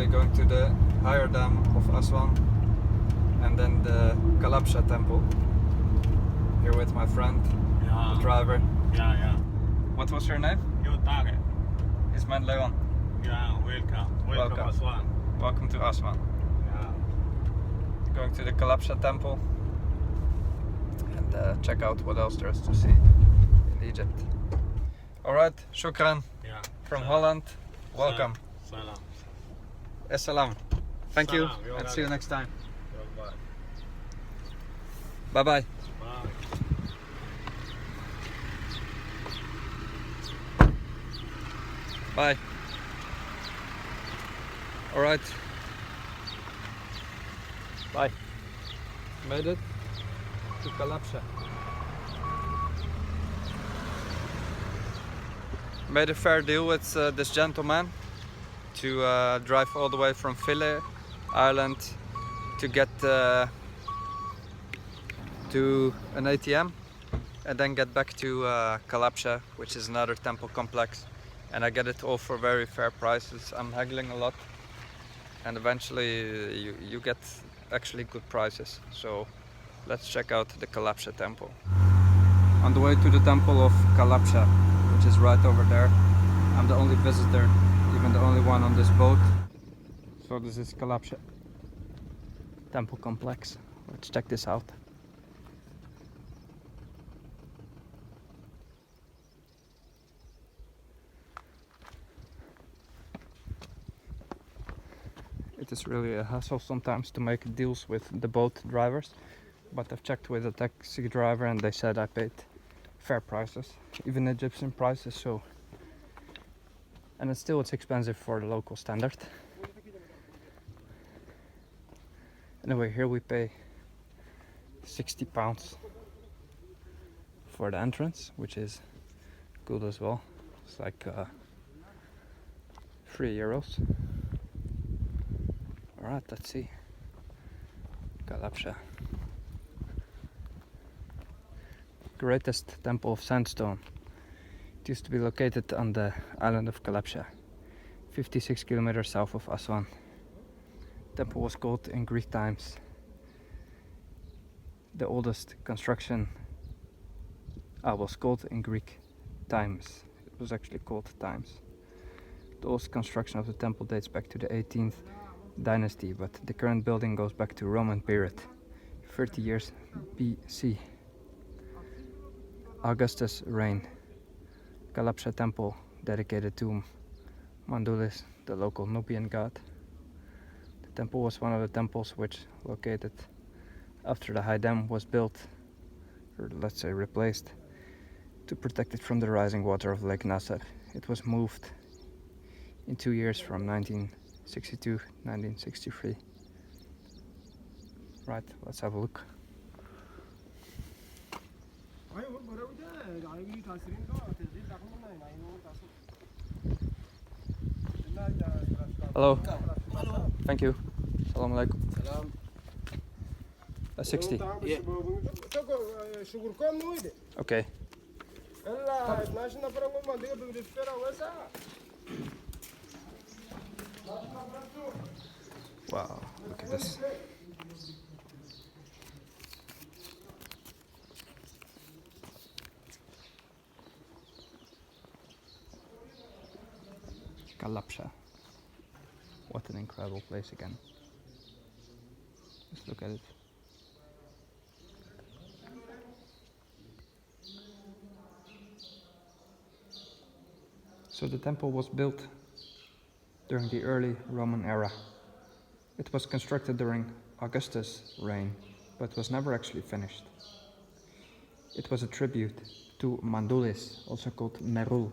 we're going to the higher dam of Aswan and then the Kalabsha temple. Here with my friend, the driver. Yeah. What was your name? Your target. It's man Leon. Yeah, welcome Aswan. Welcome to Aswan. Yeah. Going to the Kalabsha temple and check out what else there is to see in Egypt. Alright, shukran. Yeah. From Holland. Welcome. Salam. Assalam. Thank you Salam. and see you next time. Bye. Bye bye. Bye. Bye. Alright. Bye. Made it to Kalabsha. Made a fair deal with this gentleman to drive all the way from Philae, Ireland to get to an ATM and then get back to Kalabsha, which is another temple complex. And I get it all for very fair prices. I'm haggling a lot and eventually you get actually good prices. So let's check out the Kalabsha temple. On the way to the temple of Kalabsha, which is right over there. I'm the only visitor, even the only one on this boat. So this is Kalabsha temple complex. Let's check this out. It is really a hassle sometimes to make deals with the boat drivers, but I've checked with a taxi driver and they said I paid fair prices, even Egyptian prices, so, and it's expensive for the local standard. Anyway, here we pay £60 for the entrance, which is good as well. It's like €3. Alright, let's see. Kalabsha. Greatest temple of sandstone. It used to be located on the island of Kalabsha, 56 kilometers south of Aswan. The temple was called in Greek times the oldest construction. Was called in Greek times. It was actually called times. The oldest construction of the temple dates back to the 18th dynasty, but the current building goes back to Roman period, 30 years BC. Augustus' reign. Kalabsha temple dedicated to Mandulis, the local Nubian god. The temple was one of the temples which located after the high dam was built, or let's say replaced, to protect it from the rising water of Lake Nasser. It was moved in 2 years from 1962 to 1963. Right, let's have a look. Hello. Thank you. Salam alaikum. 60. Yeah. Okay. Wow, look at this. Kalabsha. What an incredible place again. Just look at it. So the temple was built during the early Roman era. It was constructed during Augustus' reign, but was never actually finished. It was a tribute to Mandulis, also called Merul,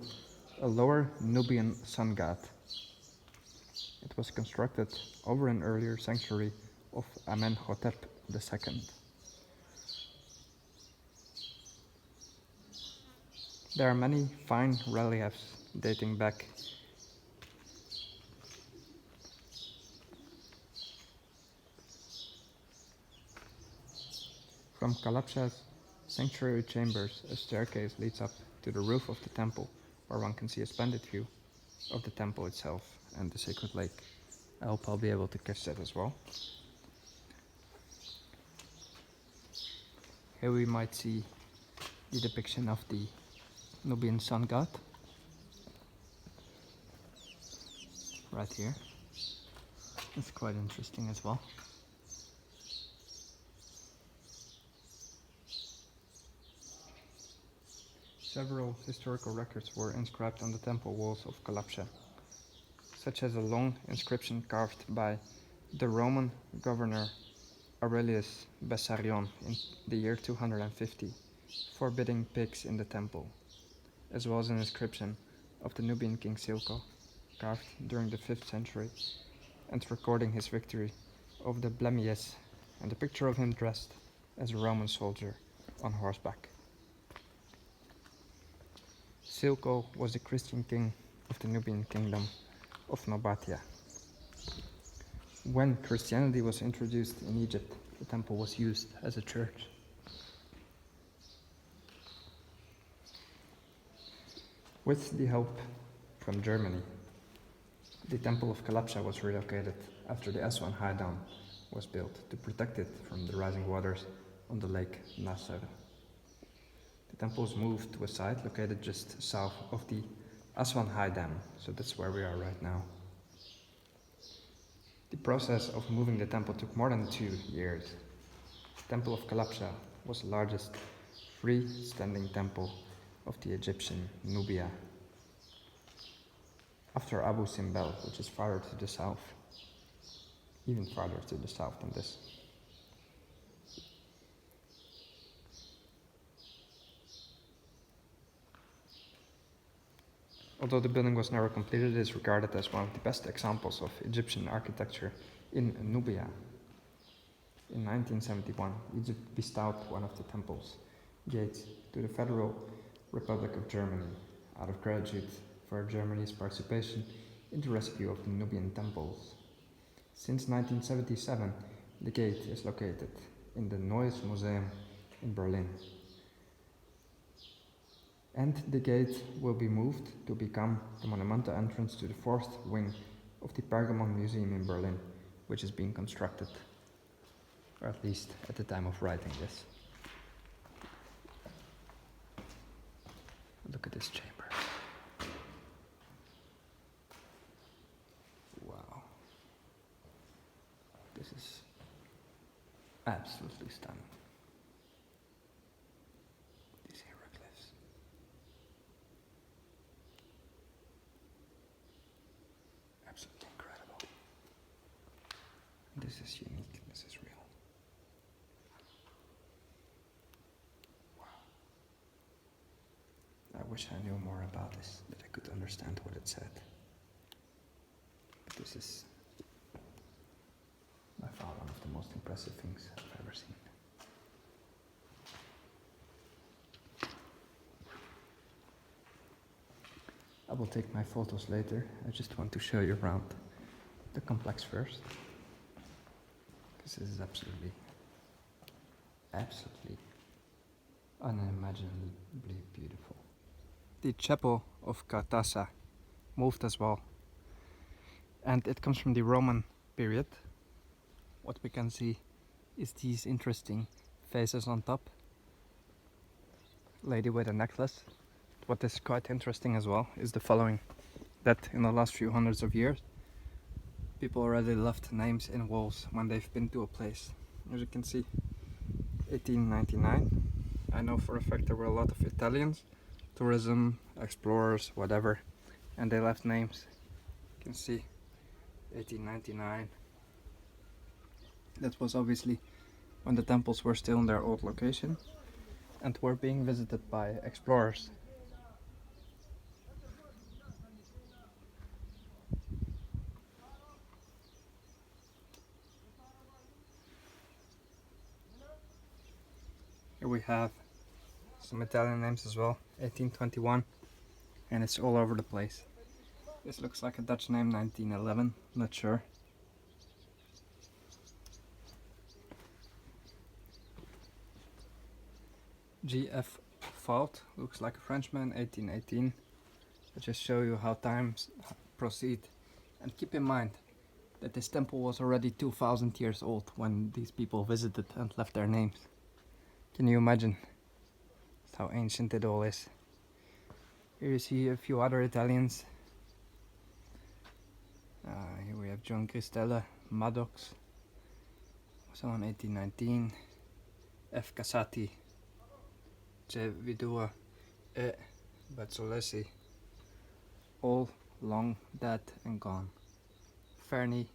a lower Nubian sun god. It was constructed over an earlier sanctuary of Amenhotep II. There are many fine reliefs dating back from Kalabsha's sanctuary chambers. A staircase leads up to the roof of the temple, where one can see a splendid view of the temple itself and the sacred lake I hope I'll be able to catch that as well. Here we might see the depiction of the Nubian sun god. Right here. It's quite interesting as well. Several historical records were inscribed on the temple walls of Kalabsha, such as a long inscription carved by the Roman governor Aurelius Bessarion in the year 250, forbidding pigs in the temple, as well as an inscription of the Nubian king Silko, carved during the 5th century, and recording his victory over the Blemmyes, and a picture of him dressed as a Roman soldier on horseback. Silko was the Christian king of the Nubian kingdom of Nabatea. When Christianity was introduced in Egypt, the temple was used as a church. With the help from Germany, the temple of Kalabsha was relocated after the Aswan High Dam was built to protect it from the rising waters on the lake Nasser. The temple was moved to a site located just south of the Aswan High Dam, so that's where we are right now. The process of moving the temple took more than 2 years. The Temple of Kalabsha was the largest freestanding temple of the Egyptian Nubia, after Abu Simbel, which is farther to the south, even farther to the south than this. Although the building was never completed, it is regarded as one of the best examples of Egyptian architecture in Nubia. In 1971, Egypt bestowed one of the temple's gates to the Federal Republic of Germany out of gratitude for Germany's participation in the rescue of the Nubian temples. Since 1977, the gate is located in the Neues Museum in Berlin. And the gate will be moved to become the monumental entrance to the 4th wing of the Pergamon Museum in Berlin, which is being constructed, or at least at the time of writing this. Look at this chamber. Wow. This is absolutely stunning. These hieroglyphs. Absolutely incredible. This is unique. This is real. Wow. I wish I knew more about this, that I could understand what it said. But this is by far one of the most impressive things I've ever seen. I will take my photos later. I just want to show you around the complex first, because this is absolutely unimaginably beautiful. The chapel of Cartassa moved as well, and it comes from the Roman period. What we can see is these interesting faces on top. Lady with a necklace. What is quite interesting as well is the following, that in the last few hundreds of years, people already left names in walls when they've been to a place. As you can see, 1899. I know for a fact there were a lot of Italians, tourism, explorers, whatever, and they left names. You can see 1899. That was obviously when the temples were still in their old location and were being visited by explorers. Here we have some Italian names as well, 1821, and it's all over the place. This looks like a Dutch name, 1911, not sure. G.F. Fault looks like a Frenchman, 1818. I just show you how times proceed. And keep in mind, that this temple was already 2000 years old when these people visited and left their names. Can you imagine how ancient it all is? Here you see a few other Italians. Here we have John Cristella, Maddox, so in 1819, F. Casati, J. Vidua, E. Bazzolesi, all long dead and gone. Fernie,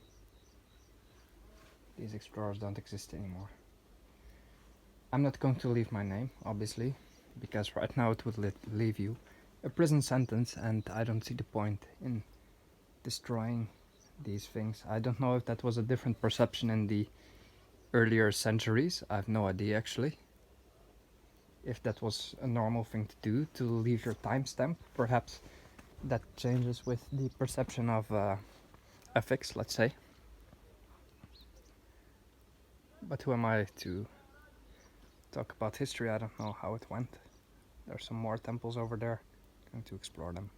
these explorers don't exist anymore. I'm not going to leave my name, obviously, because right now it would leave you a prison sentence, and I don't see the point in destroying these things. I don't know if that was a different perception in the earlier centuries. I have no idea actually. If that was a normal thing to do, to leave your timestamp, perhaps that changes with the perception of ethics, let's say. But who am I to talk about history? I don't know how it went. There's some more temples over there. I'm going to explore them.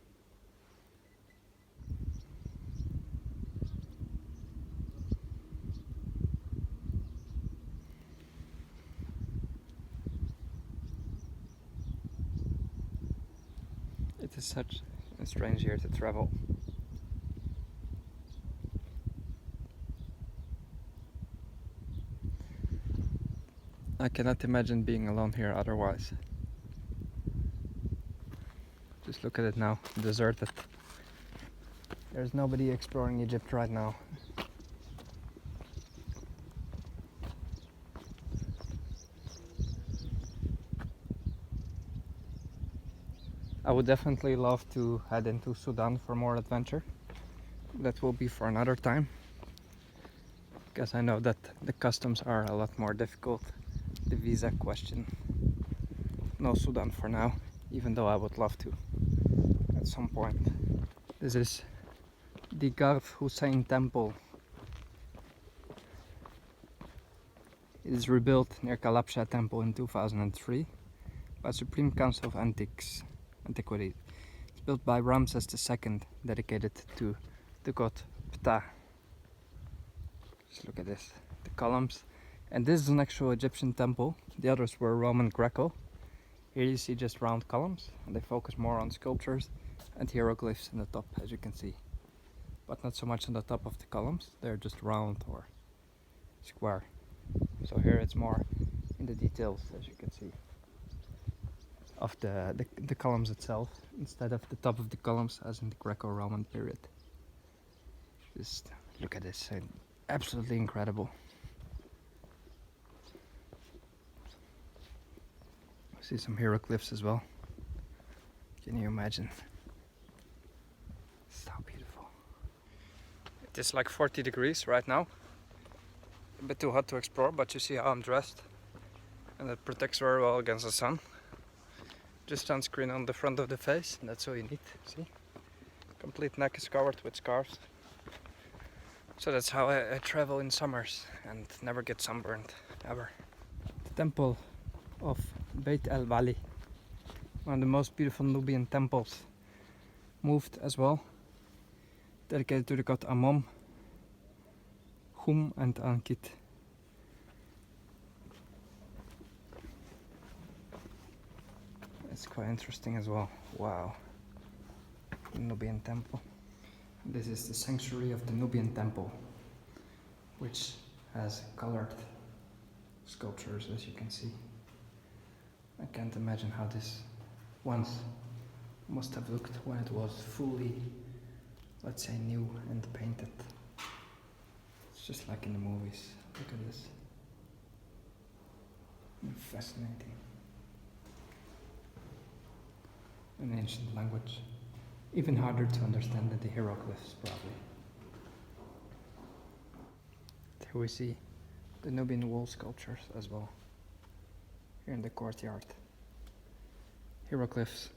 It is such a strange year to travel. I cannot imagine being alone here otherwise. Just look at it now, deserted. There's nobody exploring Egypt right now. I would definitely love to head into Sudan for more adventure. That will be for another time, because I know that the customs are a lot more difficult. The visa question. No Sudan for now, even though I would love to at some point. This is the Garf Hussein Temple. It is rebuilt near Kalabsha Temple in 2003 by Supreme Council of Antiquity. It's built by Ramses II, dedicated to the god Ptah. Just look at this, the columns. And this is an actual Egyptian temple. The others were Roman Greco. Here you see just round columns, and they focus more on sculptures and hieroglyphs in the top, as you can see. But not so much on the top of the columns, they're just round or square. So here it's more in the details, as you can see, of the columns itself, instead of the top of the columns as in the Greco-Roman period. Just look at this, absolutely incredible. See some hieroglyphs as well. Can you imagine? So beautiful. It is like 40 degrees right now. A bit too hot to explore, but you see how I'm dressed. And it protects very well against the sun. Just sunscreen on the front of the face, and that's all you need, see? Complete neck is covered with scarves. So that's how I travel in summers and never get sunburned, ever. The temple of Beit el Wali, one of the most beautiful Nubian temples, moved as well, dedicated to the god Amon, Hum and Ankit. It's quite interesting as well. Wow. Nubian temple. This is the sanctuary of the Nubian temple, which has colored sculptures, as you can see. I can't imagine how this once must have looked when it was fully, let's say, new and painted. It's just like in the movies. Look at this. Fascinating. An ancient language. Even harder to understand than the hieroglyphs, probably. Here we see the Nubian wall sculptures as well. Here in the courtyard. Hieroglyphs